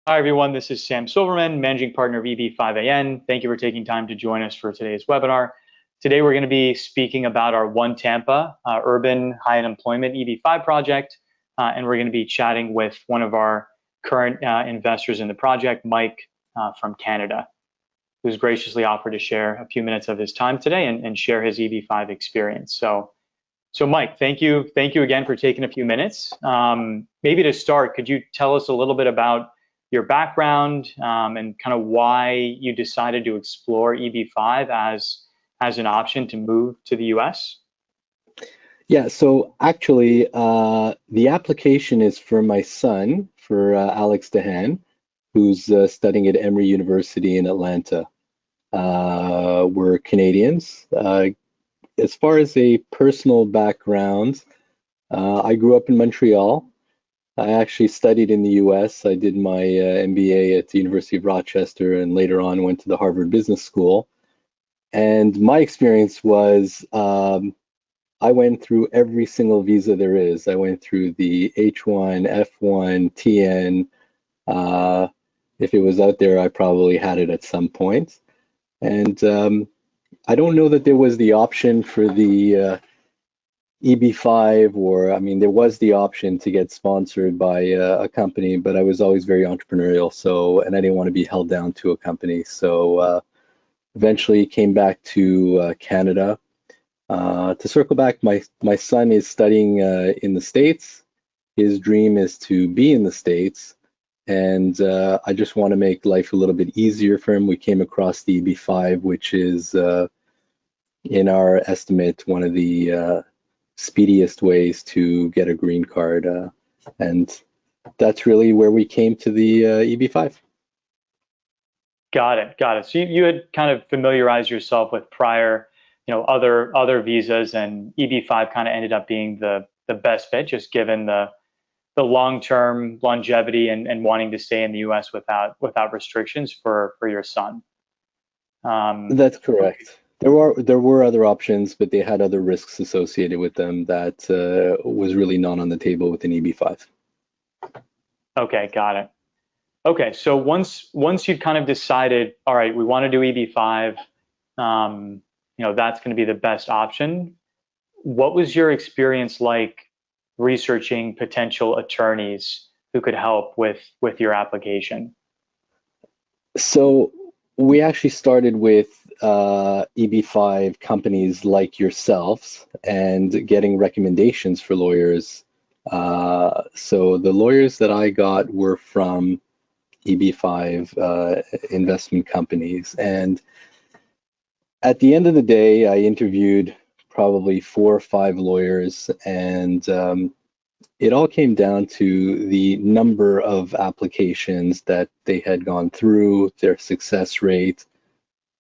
Hi, everyone. This is Sam Silverman, Managing Partner of EB5AN. Thank you for taking time to join us for today's webinar. Today, we're going to be speaking about our One Tampa Urban High Unemployment EB5 project, and we're going to be chatting with one of our current investors in the project, Mike from Canada, who's graciously offered to share a few minutes of his time today and share his EB5 experience. So Mike, thank you again for taking a few minutes. Maybe to start, could you tell us a little bit about your background and kind of why you decided to explore EB5 as an option to move to the US? Yeah, so actually, the application is for my son, for Alex Dehan, who's studying at Emory University in Atlanta. We're Canadians. As far as a personal background, I grew up in Montreal. I actually studied in the US. I did my MBA at the University of Rochester and later on went to the Harvard Business School. And my experience was I went through every single visa there is. I went through the H1, F1, TN. If it was out there, I probably had it at some point. And I don't know that there was the option for the EB5, or I mean, there was the option to get sponsored by a company, but I was always very entrepreneurial. So, and I didn't want to be held down to a company. So eventually came back to Canada. To circle back, my son is studying in the States. His dream is to be in the States. And I just want to make life a little bit easier for him. We came across the EB5, which is, in our estimate, one of the speediest ways to get a green card. And that's really where we came to the EB5. Got it. So you had kind of familiarized yourself with prior, other visas, and EB5 kind of ended up being the best fit, just given the long-term longevity and wanting to stay in the US without restrictions for your son. That's correct. There were other options, but they had other risks associated with them that was really not on the table with an EB5. Okay, got it. Okay, so once you'd kind of decided, all right, we want to do EB5, that's going to be the best option. What was your experience like researching potential attorneys who could help with your application? So we actually started with EB5 companies like yourselves and getting recommendations for lawyers. So the lawyers that I got were from EB5 investment companies. And at the end of the day, I interviewed probably 4 or 5 lawyers, and it all came down to the number of applications that they had gone through, their success rate,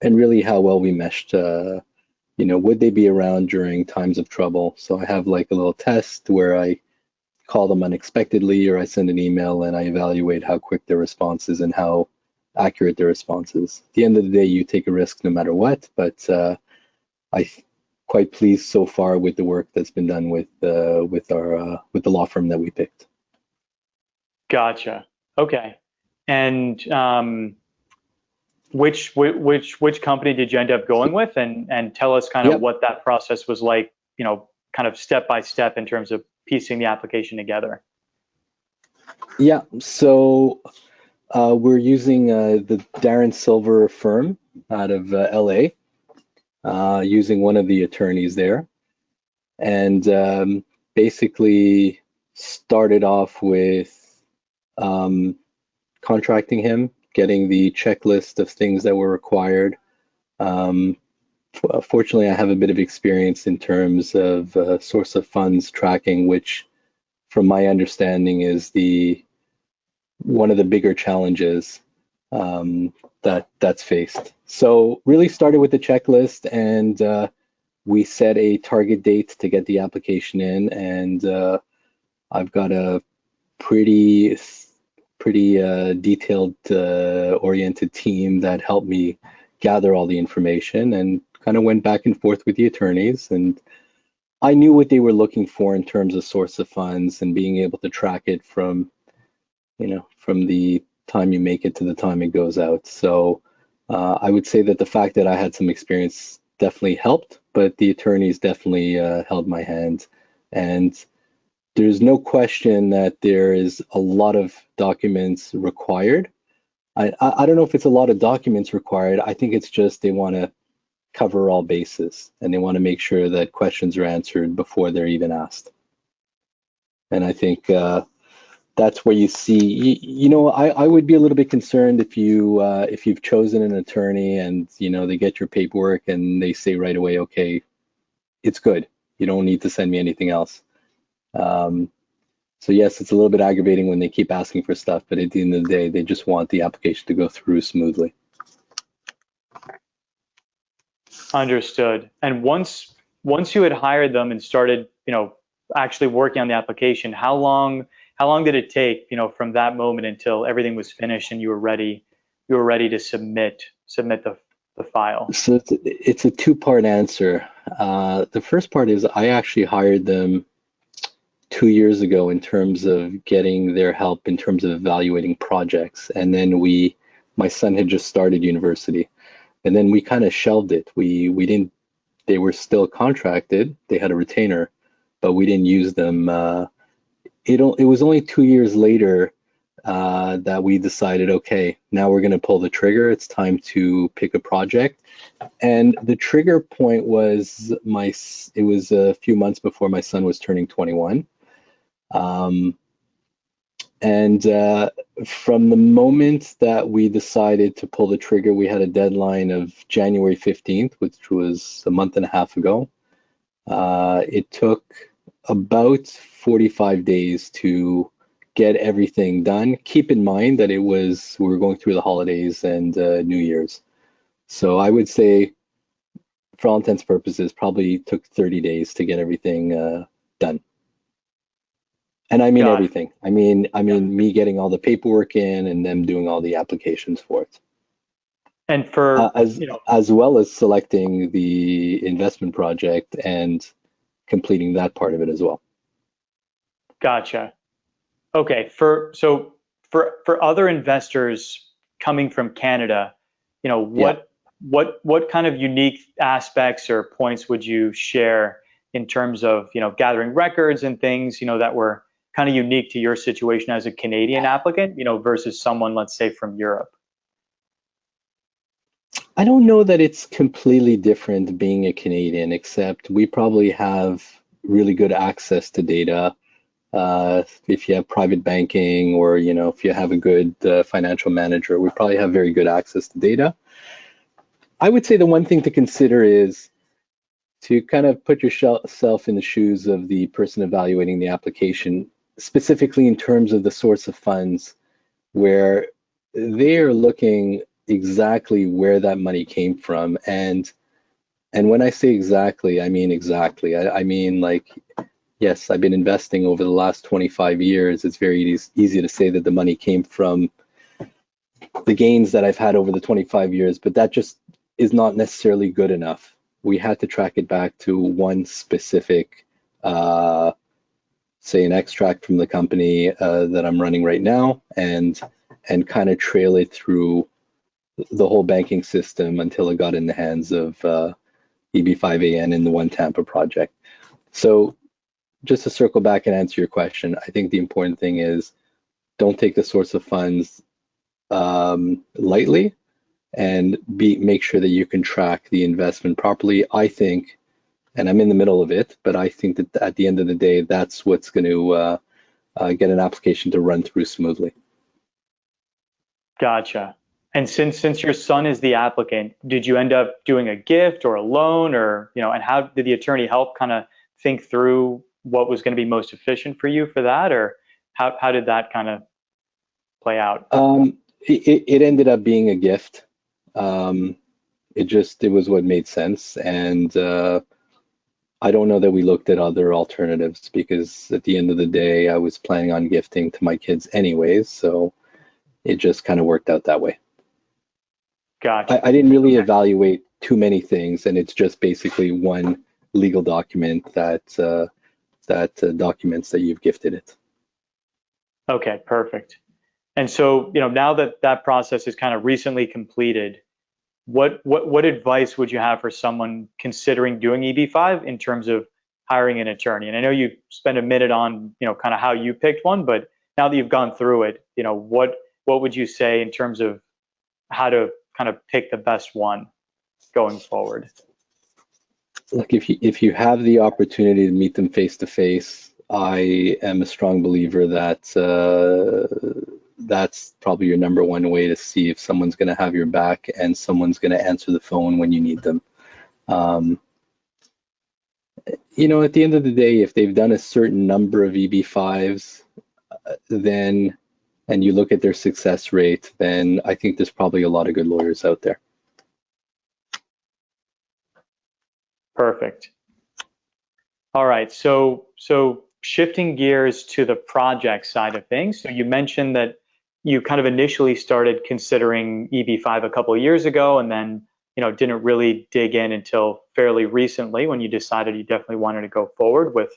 and really how well we meshed. Would they be around during times of trouble? So I have like a little test where I call them unexpectedly, or I send an email and I evaluate how quick their response is and how accurate their response is. At the end of the day, you take a risk no matter what, but I'm quite pleased so far with the work that's been done with the law firm that we picked. Gotcha. Okay. And which company did you end up going with, and tell us kind of what that process was like, kind of step by step in terms of piecing the application together. Yeah, so we're using the Darren Silver firm out of LA, using one of the attorneys there, and basically started off with contracting him, getting the checklist of things that were required. Fortunately, I have a bit of experience in terms of source of funds tracking, which, from my understanding, is one of the bigger challenges that's faced. So really started with the checklist, and we set a target date to get the application in, and I've got a pretty detailed oriented team that helped me gather all the information and kind of went back and forth with the attorneys, and I knew what they were looking for in terms of source of funds and being able to track it from the time you make it to the time it goes out. So I would say that the fact that I had some experience definitely helped, but the attorneys definitely held my hand. And there's no question that there is a lot of documents required. I don't know if it's a lot of documents required. I think it's just they want to cover all bases and they want to make sure that questions are answered before they're even asked. And I think that's where you see, I would be a little bit concerned if you've chosen an attorney and they get your paperwork and they say right away, okay, it's good. You don't need to send me anything else. So yes, it's a little bit aggravating when they keep asking for stuff, but at the end of the day, they just want the application to go through smoothly. Understood. And once you had hired them and started, actually working on the application, how long did it take, from that moment until everything was finished and you were ready to submit the file? So it's a two-part answer. The first part is I actually hired them 2 years ago in terms of getting their help in terms of evaluating projects. And then my son had just started university, and then we kind of shelved it. We didn't, they were still contracted, they had a retainer, but we didn't use them. It was only 2 years later that we decided, okay, now we're going to pull the trigger. It's time to pick a project. And the trigger point was it was a few months before my son was turning 21. And from the moment that we decided to pull the trigger, we had a deadline of January 15th, which was a month and a half ago. It took about 45 days to get everything done. Keep in mind that we were going through the holidays and New Year's. So I would say, for all intents and purposes, probably took 30 days to get everything done. And I mean everything. I mean me getting all the paperwork in and them doing all the applications for it. And for as well as selecting the investment project and completing that part of it as well. Gotcha. Okay. For other investors coming from Canada, what kind of unique aspects or points would you share in terms of gathering records and things that were kind of unique to your situation as a Canadian applicant, versus someone, let's say, from Europe? I don't know that it's completely different being a Canadian, except we probably have really good access to data. If you have private banking or, if you have a good financial manager, we probably have very good access to data. I would say the one thing to consider is to kind of put yourself in the shoes of the person evaluating the application, specifically in terms of the source of funds, where they are looking exactly where that money came from. And when I say exactly, I mean exactly. I mean, like, yes, I've been investing over the last 25 years. It's very easy to say that the money came from the gains that I've had over the 25 years, but that just is not necessarily good enough. We had to track it back to one specific, say, an extract from the company that I'm running right now, and kind of trail it through the whole banking system until it got in the hands of EB5AN in the One Tampa project. So just to circle back and answer your question, I think the important thing is don't take the source of funds lightly, and make sure that you can track the investment properly. I think, and I'm in the middle of it, but I think that at the end of the day, that's what's going to get an application to run through smoothly. Gotcha. And since your son is the applicant, did you end up doing a gift or a loan, or and how did the attorney help kind of think through what was going to be most efficient for you for that, or how did that kind of play out? It ended up being a gift. It was what made sense, and I don't know that we looked at other alternatives, because at the end of the day, I was planning on gifting to my kids anyways, so it just kind of worked out that way. Gotcha. I didn't really evaluate too many things, and it's just basically one legal document that documents that you've gifted it. Okay, perfect. And so, now that that process is kind of recently completed, what advice would you have for someone considering doing EB5 in terms of hiring an attorney? And I know you spent a minute on, kind of how you picked one, but now that you've gone through it, what would you say in terms of how to kind of pick the best one going forward? Look, if you have the opportunity to meet them face to face, I am a strong believer that that's probably your number one way to see if someone's going to have your back and someone's going to answer the phone when you need them. At the end of the day, if they've done a certain number of EB5s, then, and you look at their success rate, then I think there's probably a lot of good lawyers out there. Perfect. All right, so shifting gears to the project side of things. So you mentioned that you kind of initially started considering EB5 a couple of years ago, and then didn't really dig in until fairly recently when you decided you definitely wanted to go forward with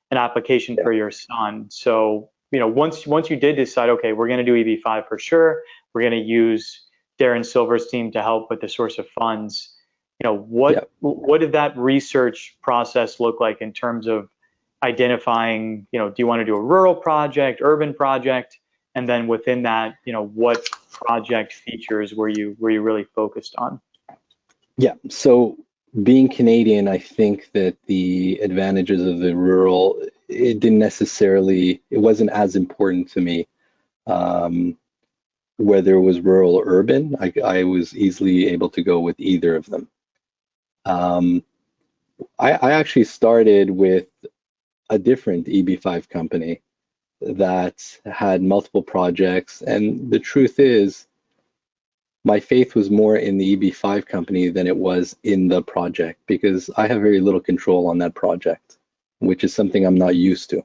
an application for your son. So once you did decide, okay, we're going to do EB5 for sure, we're going to use Darren Silver's team to help with the source of funds. What did that research process look like in terms of identifying, do you want to do a rural project, urban project? And then within that, what project features were you really focused on? Yeah, so being Canadian, I think that the advantages of the rural, it wasn't as important to me. Whether it was rural or urban, I was easily able to go with either of them. I actually started with a different EB5 company that had multiple projects, and the truth is, my faith was more in the EB5 company than it was in the project, because I have very little control on that project, which is something I'm not used to.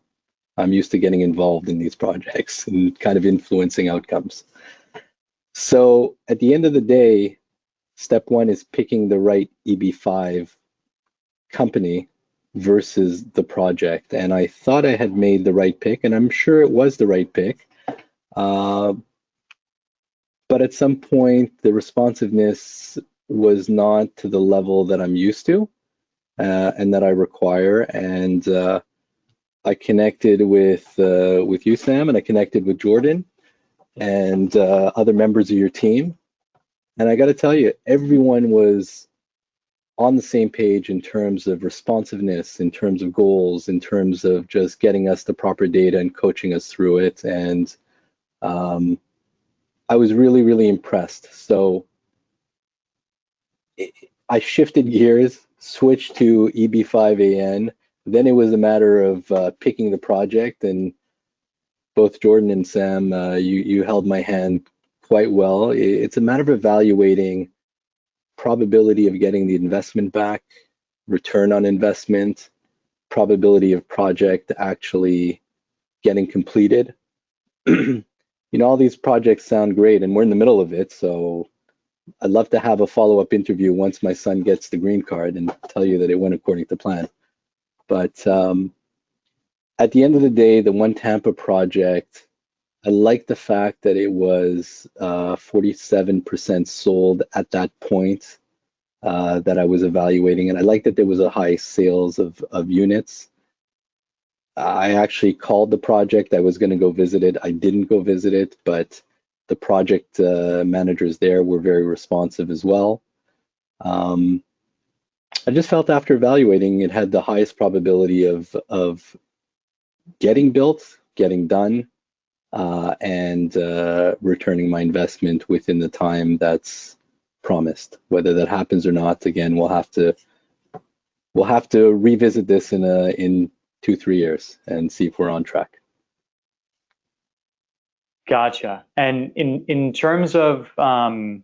I'm used to getting involved in these projects and kind of influencing outcomes. So at the end of the day, step one is picking the right EB5 company versus the project. And I thought I had made the right pick, and I'm sure it was the right pick. But at some point, the responsiveness was not to the level that I'm used to and that I require. And I connected with you, Sam, and I connected with Jordan and other members of your team. And I got to tell you, everyone was on the same page in terms of responsiveness, in terms of goals, in terms of just getting us the proper data and coaching us through it. And I was really, really impressed. So I shifted gears, switched to EB5AN. Then it was a matter of picking the project, and both Jordan and Sam, you held my hand quite well. It's a matter of evaluating probability of getting the investment back, return on investment, probability of project actually getting completed. All these projects sound great, and we're in the middle of it, so I'd love to have a follow-up interview once my son gets the green card and tell you that it went according to plan. But at the end of the day, the One Tampa project, I like the fact that it was 47% sold at that point that I was evaluating, and I like that there was a high sales of units. I actually called the project. I was going to go visit it. I didn't go visit it, but the project managers there were very responsive as well. I just felt after evaluating, it had the highest probability of getting built, getting done, and returning my investment within the time that's promised. Whether that happens or not, again, we'll have to revisit this in 2-3 years and see if we're on track. Gotcha. And in terms of the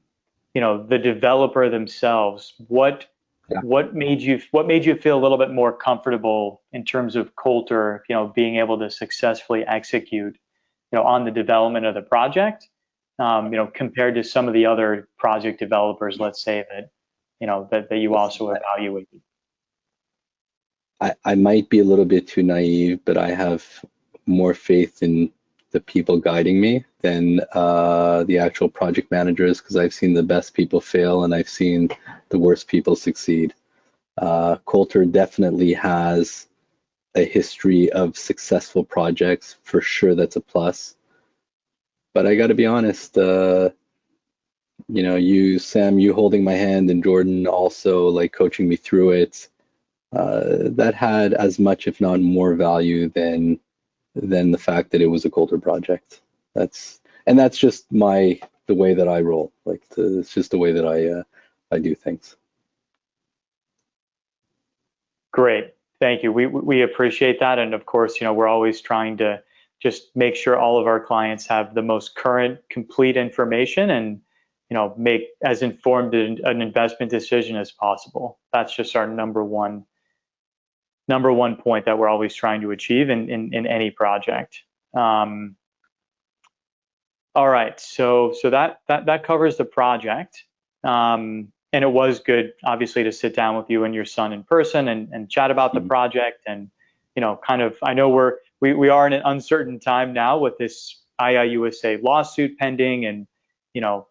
developer themselves, what made you feel a little bit more comfortable in terms of Coulter, being able to successfully execute, on the development of the project, compared to some of the other project developers, let's say that you also evaluated? I might be a little bit too naive, but I have more faith in the people guiding me than the actual project managers, because I've seen the best people fail and I've seen the worst people succeed. Coulter definitely has a history of successful projects, for sure. That's a plus. But I got to be honest, you, Sam, you holding my hand, and Jordan also like coaching me through it, that had as much, if not more, value than the fact that it was a Coulter project. That's just the way that I roll. Like it's just the way that I do things. Great. Thank you. We appreciate that. And of course, we're always trying to just make sure all of our clients have the most current, complete information and, make as informed an investment decision as possible. That's just our number one point that we're always trying to achieve in any project. All right. So that covers the project. And it was good, obviously, to sit down with you and your son in person and chat about the project. And, I know we are in an uncertain time now with this IIUSA lawsuit pending. And,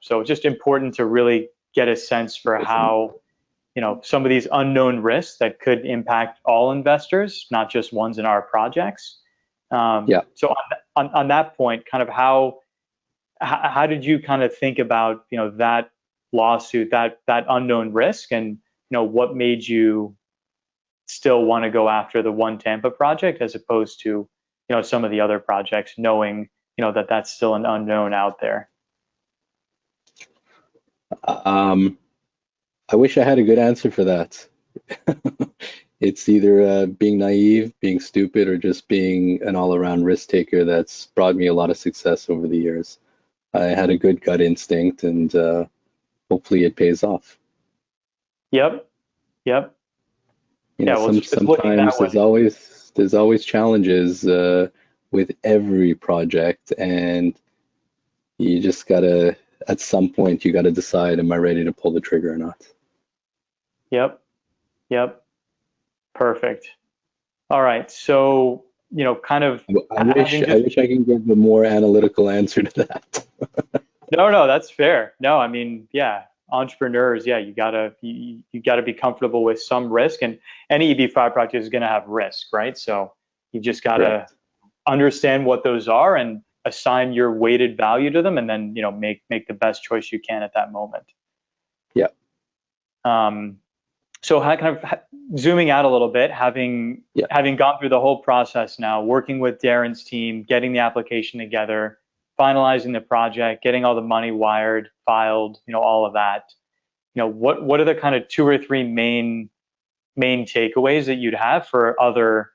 so it's just important to really get a sense for how, some of these unknown risks that could impact all investors, not just ones in our projects. So on that point, kind of how did you kind of think about, that lawsuit, that unknown risk, and what made you still want to go after the One Tampa project as opposed to some of the other projects, knowing that that's still an unknown out there? I wish I had a good answer for that. It's either being naive, being stupid, or just being an all-around risk taker that's brought me a lot of success over the years. I had a good gut instinct, and hopefully it pays off. Yep. Sometimes there's always challenges with every project, and you just gotta, at some point, you gotta decide, am I ready to pull the trigger or not? Yep. Perfect. All right. So, kind of. I wish I can give a more analytical answer to that. No, that's fair. No, I mean, yeah, entrepreneurs, yeah, you gotta be comfortable with some risk, and any EB5 project is going to have risk, right? So you just gotta understand what those are and assign your weighted value to them, and then make the best choice you can at that moment. Yeah. So kind of zooming out a little bit, having gone through the whole process now, working with Darren's team, getting the application together, finalizing the project, getting all the money wired, filed, all of that. What are the kind of 2 or 3 main takeaways that you'd have for other,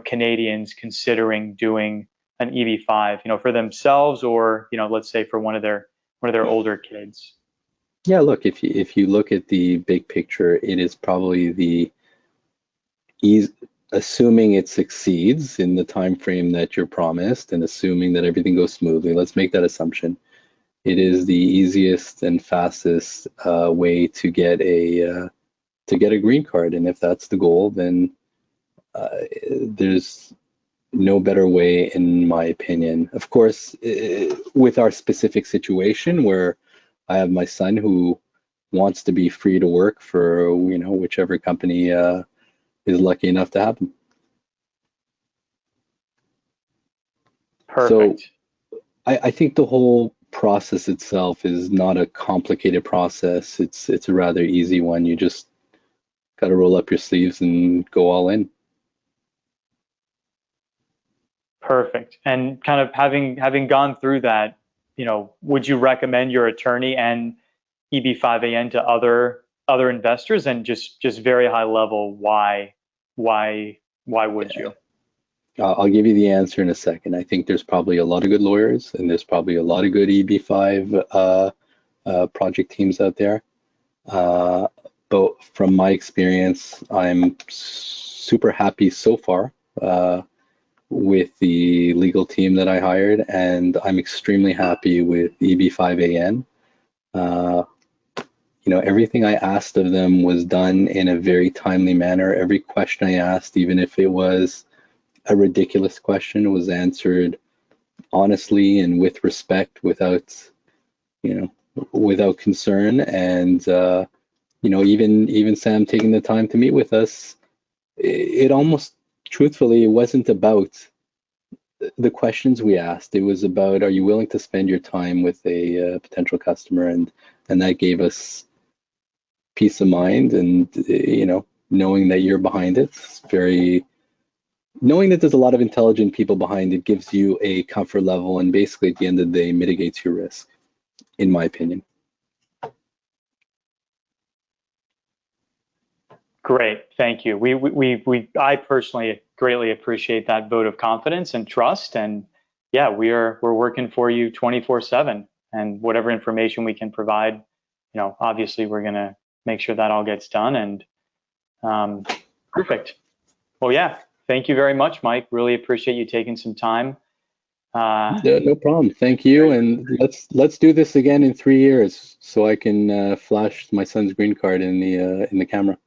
Canadians considering doing an EB5, for themselves, or, let's say for one of their older kids? Yeah, look, if you look at the big picture, it is probably assuming it succeeds in the time frame that you're promised, and assuming that everything goes smoothly. Let's make that assumption. It is the easiest and fastest way to get a green card, and if that's the goal, then there's no better way, in my opinion. Of course, with our specific situation where I have my son who wants to be free to work for whichever company is lucky enough to have him. Perfect. So I think the whole process itself is not a complicated process. It's a rather easy one. You just got to roll up your sleeves and go all in. Perfect. And kind of having gone through that, would you recommend your attorney and EB5AN to other investors? And just very high level, why would you? I'll give you the answer in a second. I think there's probably a lot of good lawyers, and there's probably a lot of good EB5 project teams out there. But from my experience, I'm super happy so far with the legal team that I hired, and I'm extremely happy with EB5AN. Everything I asked of them was done in a very timely manner. Every question I asked, even if it was a ridiculous question, was answered honestly and with respect, without, you know, without concern. And you know, even Sam taking the time to meet with us, it almost, truthfully, it wasn't about the questions we asked. It was about, are you willing to spend your time with a potential customer? And that gave us peace of mind, and you know, knowing that you're behind it. It's very, knowing that there's a lot of intelligent people behind it gives you a comfort level, and basically at the end of the day mitigates your risk, in my opinion. Great, thank you. I personally greatly appreciate that vote of confidence and trust. And yeah, we're working for you 24/7, and whatever information we can provide, you know, obviously we're gonna make sure that all gets done. And perfect. Well, yeah, thank you very much, Mike. Really appreciate you taking some time. No problem. Thank you, and let's do this again in 3 years so I can flash my son's green card in the camera.